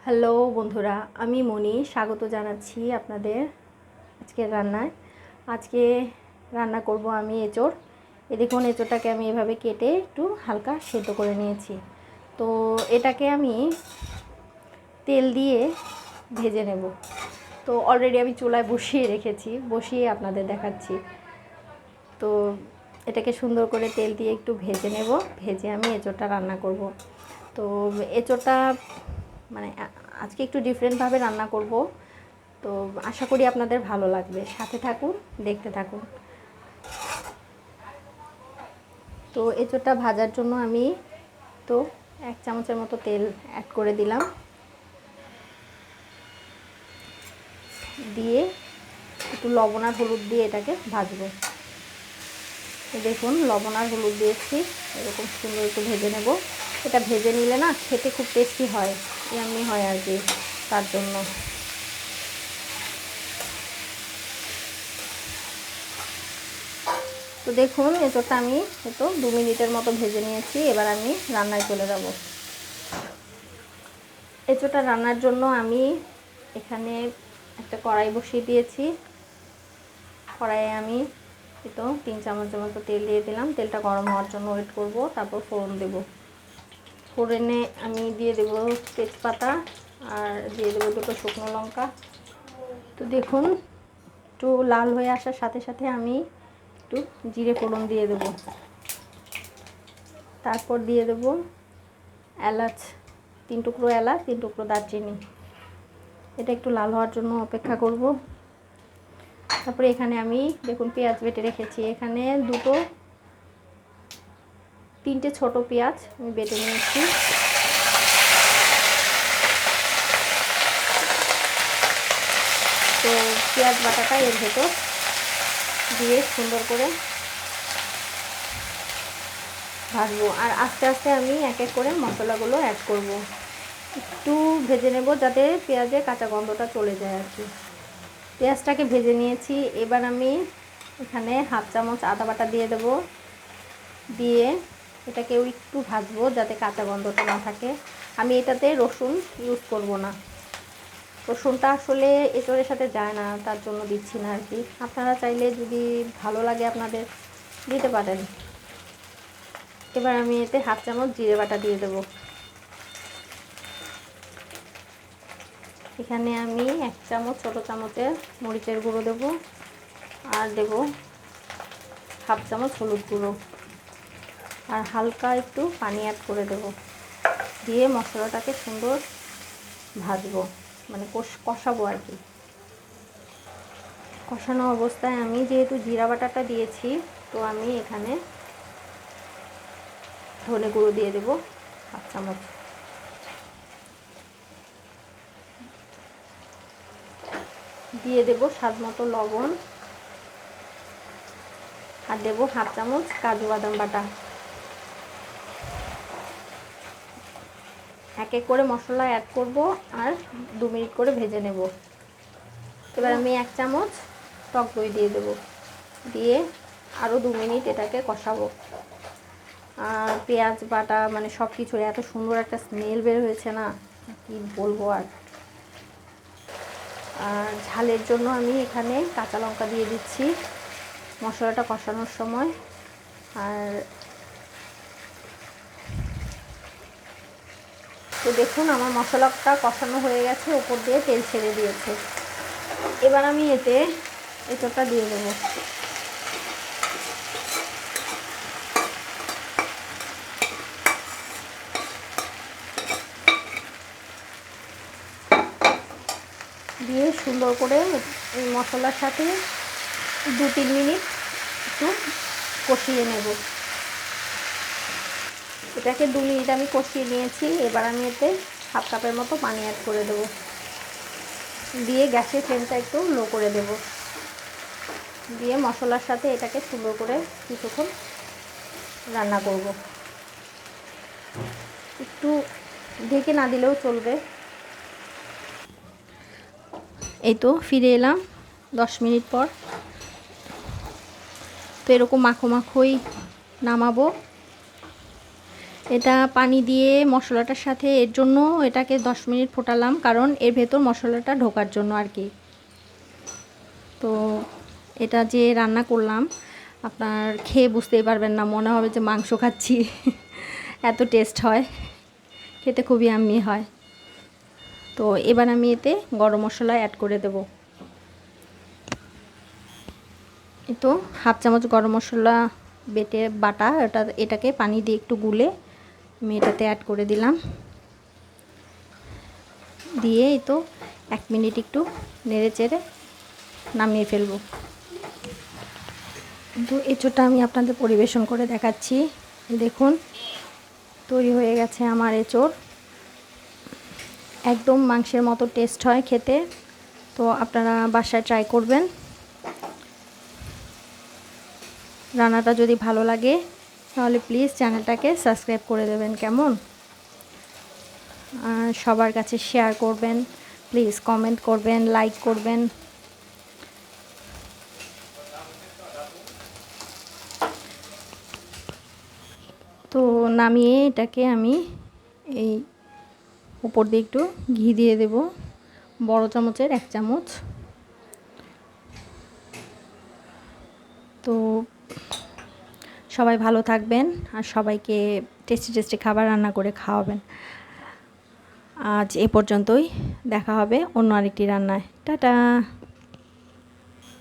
Hello বন্ধুরা, আমি মনি স্বাগত জানাচ্ছি আপনাদের আজকের রান্নায়। আজকে রান্না করব আমি এঁচোড়। দেখুন, এঁচোড়টাকে আমি এভাবে কেটে একটু হালকা সেদ্ধ করে নিয়েছি। তো এটাকে আমি তেল দিয়ে ভেজে নেব। তো অলরেডি আমি চুলায় বসিয়ে রেখেছি, বসিয়ে আপনাদের দেখাচ্ছি। তো এটাকে সুন্দর করে তেল দিয়ে একটু ভেজে নেব, ভেজে আমি এঁচোড়টা রান্না করব। তো এঁচোড়টা মানে আজকে একটু ডিফারেন্টভাবে রান্না করব। তো আশা করি আপনাদের ভালো লাগবে, সাথে থাকুন, দেখতে থাকুন। তো এঁচোড়টা ভাজার জন্য আমি তো 1 চামচের মতো তেল অ্যাড করে দিলাম, দিয়ে একটু লবণ আর হলুদ দিয়ে এটাকে ভাজবো। দেখুন, লবণ আর হলুদ দিয়েছি, এরকম সুন্দর একটু ভেজে নেব। এটা ভেজে নিলে না খেতে খুব টেস্টি হয়, এমনি হয় আর কি, তার জন্য। তো দেখুন, এঁচোড়টা আমি 2 মিনিটের মতো ভেজে নিয়েছি। এবার আমি রান্নায় চলে যাব। এঁচোড়টা রান্নার জন্য আমি এখানে একটা কড়াই বসিয়ে দিয়েছি। কড়াইয়ে আমি 3 চামচের মতো তেল দিয়ে দিলাম। তেলটা গরম হওয়ার জন্য ওয়েট করব, তারপর ফোড়ন দেব। ফোড়নে আমি দিয়ে দেব তেজপাতা আর দিয়ে দেবো 2টো শুকনো লঙ্কা। তো দেখুন, একটু লাল হয়ে আসার সাথে সাথে আমি একটু জিরে ফোড়ন দিয়ে দেব। তারপর দিয়ে দেব এলাচ, 3 টুকরো এলাচ, 3 টুকরো দারচিনি। এটা একটু লাল হওয়ার জন্য অপেক্ষা করব। তারপরে এখানে আমি দেখুন পেঁয়াজ বেটে রেখেছি। এখানে 3টে ছোট পেঁয়াজ আমি বেটে নিয়েছি। তো পেঁয়াজ বাটাটা এর ভেতর দিয়ে সুন্দর করে ভাজবো। আর আস্তে আস্তে আমি এক এক করে মশলাগুলো অ্যাড করব। একটু ভেজে নেব যাতে পেঁয়াজের কাঁচা গন্ধটা চলে যায় আর কি। পেঁয়াজটাকে ভেজে নিয়েছি। এবার আমি এখানে 1/2 চামচ আদা বাটা দিয়ে দেব, দিয়ে এটাকেও একটু ভাজবো যাতে কাঁচা গন্ধটা না থাকে। আমি এটাতে রসুন ইউজ করব না, রসুনটা আসলে এঁচোড়ের সাথে যায় না, তার জন্য দিচ্ছি না আর কি। আপনারা চাইলে যদি ভালো লাগে আপনাদের দিতে পারেন। এবার আমি এতে 1/2 চামচ জিরে বাটা দিয়ে দেব। এখানে আমি 1 চামচ ছোটো চামচের মরিচের গুঁড়ো দেব, আর দেব 1/2 চামচ হলুদ গুঁড়ো, আর হালকা একটু পানি অ্যাড করে দেব। দিয়ে মশলাটাকে সুন্দর ভাজবো, মানে কষাবো আর কি। কষানো অবস্থায় আমি যেহেতু জিরা বাটাটা দিয়েছি, তো আমি এখানে ধনে গুঁড়ো দিয়ে দেব 1/2 চামচ। দিয়ে দেব স্বাদ মতো লবণ, আর দেব 1/2 চামচ কাজু বাদাম বাটা। এক এক করে মশলা অ্যাড করব আর 2 মিনিট করে ভেজে নেব। এবার আমি 1 চামচ টক দই দিয়ে দেব, দিয়ে আরও 2 মিনিট এটাকে কষাবো। আর পেঁয়াজ বাটা মানে সব কিছুর এত সুন্দর একটা স্মেল বের হয়েছে না, কি বলবো। আর ঝালের জন্য আমি এখানে কাঁচা লঙ্কা দিয়ে দিচ্ছি মশলাটা কষানোর সময়। আর তো দেখুন, আমার মশলাটা কষানো হয়ে গেছে, উপর দিয়ে তেল ছেড়ে দিয়েছে। এবার আমি এতে এঁচোড়টা দিয়ে দেবো। দিয়ে সুন্দর করে এই মশলার সাথে 2-3 মিনিট একটু কষিয়ে নেব। এটাকে 2 মিনিট আমি কষিয়ে নিয়েছি। এবার আমি এতে 1/2 কাপের মতো পানি অ্যাড করে দেব, দিয়ে গ্যাসের ফ্লেমটা একটু লো করে দেব। দিয়ে মশলার সাথে এটাকে সুন্দর করে কিছুক্ষণ রান্না করব। একটু ঢেকে না দিলেও চলবে। এই তো ফিরে এলাম 10 মিনিট পর। তো এরকম মাখো মাখোই নামাবো। এটা পানি দিয়ে মশলাটার সাথে এর জন্য এটাকে 10 মিনিট ফোটালাম, কারণ এর ভেতর মশলাটা ঢোকার জন্য আর কি। তো এটা যে রান্না করলাম আপনার খেয়ে বুঝতেই পারবেন না, মনে হবে যে মাংস খাচ্ছি এত টেস্ট হয়, খেতে খুবই ইয়াম্মি হয়। তো এবার আমি এতে গরম মশলা অ্যাড করে দেব। এই তো হাফ চামচ গরম মশলা বাটা এটাকে পানি দিয়ে একটু গুলে আমি এটাতে অ্যাড করে দিলাম। দিয়ে এই তো 1 মিনিট একটু নেড়ে চেড়ে নামিয়ে ফেলবো। তো এঁচোড়টা আমি আপনাদের পরিবেশন করে দেখাচ্ছি। দেখুন তৈরি হয়ে গেছে আমার এঁচোড়, একদম মাংসের মতো টেস্ট হয় খেতে। তো আপনারা বাসায় ট্রাই করবেন। রান্নাটা যদি ভালো লাগে তাহলে প্লিজ চ্যানেলটাকে সাবস্ক্রাইব করে দেবেন, কেমন? সবার কাছে শেয়ার করবেন, প্লিজ কমেন্ট করবেন, লাইক করবেন। তো নামিয়ে এটাকে আমি এই উপর দিয়ে একটু ঘি দিয়ে দেব, বড় চামচের 1 চামচ। তো সবাই ভালো থাকবেন আর সবাইকে টেস্টি টেস্টি খাবার রান্না করে খাওয়াবেন। আজ এ পর্যন্তই, দেখা হবে অন্য আরেকটি রান্নায়। টাটা।